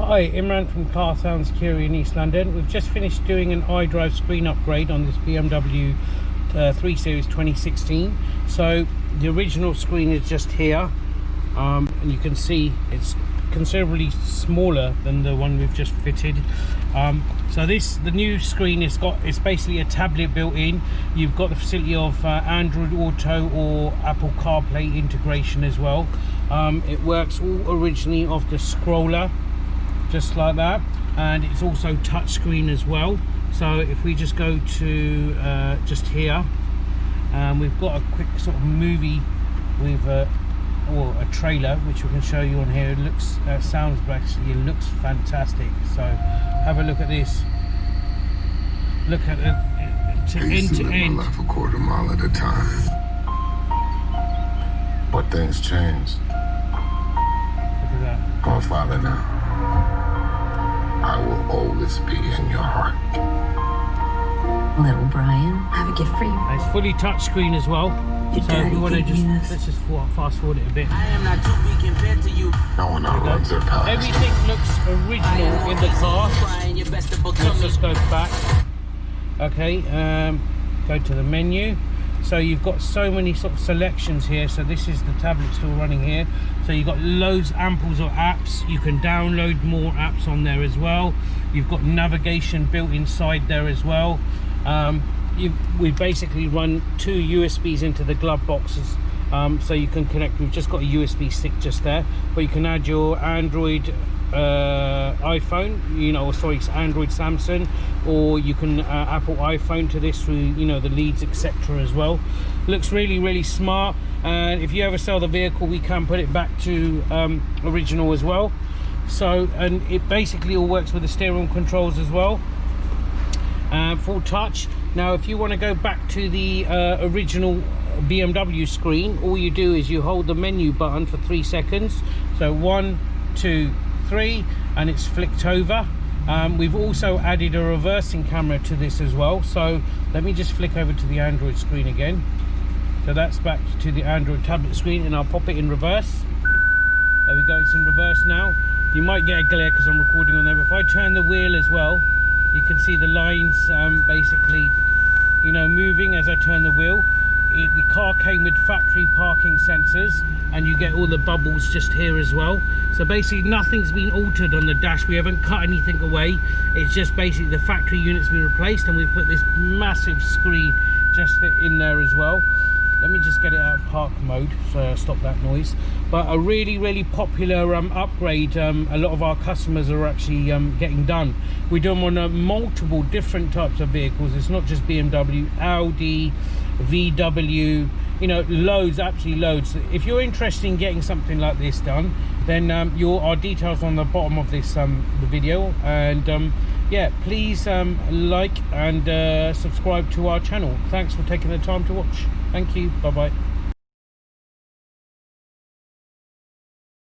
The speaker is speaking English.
Hi, Imran from Car Sounds Kia in East London. We've just finished doing an iDrive screen upgrade on this BMW 3 Series 2016. So the original screen is just here, and you can see it's considerably smaller than the one we've just fitted. So the new screen it's basically a tablet built in. You've got the facility of Android Auto or Apple CarPlay integration as well. It works all originally off the scroller, just like that, and it's also touchscreen as well. So if we just go to just here, we've got a quick sort of movie with or a trailer which we can show you on here. It looks sounds actually, it looks fantastic. So have a look at this. Look at it, to end to end. Life a quarter mile at a time, but things change. Look at that. I'm a father now. I will always be in your heart. Little Brian, I have a gift for you. And it's fully touchscreen as well. So if we want to let's just fast forward it a bit. I am not too big compared to you. No one outruns their past. Everything looks original in the car. Let's just go back. Okay, go to the menu. So you've got so many sort of selections here. So this is the tablet still running here. So you've got loads, amples of apps. You can download more apps on there as well. You've got navigation built inside there as well. We basically run two USBs into the glove boxes, so you can connect. We've just got a USB stick just there, but you can add your Android iPhone, it's Android Samsung, or you can Apple iPhone to this through the leads, etc. as well. Looks really smart, and if you ever sell the vehicle, we can put it back to original as well. So, and it basically all works with the steering controls as well, full touch. Now if you want to go back to the original BMW screen, all you do is you hold the menu button for 3 seconds. So 1, 2, 3, and it's flicked over. We've also added a reversing camera to this as well. So let me just flick over to the Android screen again. So that's back to the Android tablet screen, and I'll pop it in reverse. There we go, it's in reverse now. You might get a glare because I'm recording on there, but if I turn the wheel as well, you can see the lines basically moving as I turn the wheel. The car came with factory parking sensors, and you get all the bubbles just here as well. So basically nothing's been altered on the dash. We haven't cut anything away. It's just basically the factory units we replaced, and we put this massive screen just in there as well. Let me just get it out of park mode so stop that noise. But a really popular upgrade. A lot of our customers are actually getting done. We do them on multiple different types of vehicles. It's not just BMW, Audi, VW, loads, absolutely loads. If you're interested in getting something like this done, then our details on the bottom of this the video, and yeah, please like and subscribe to our channel. Thanks for taking the time to watch. Thank you. Bye bye.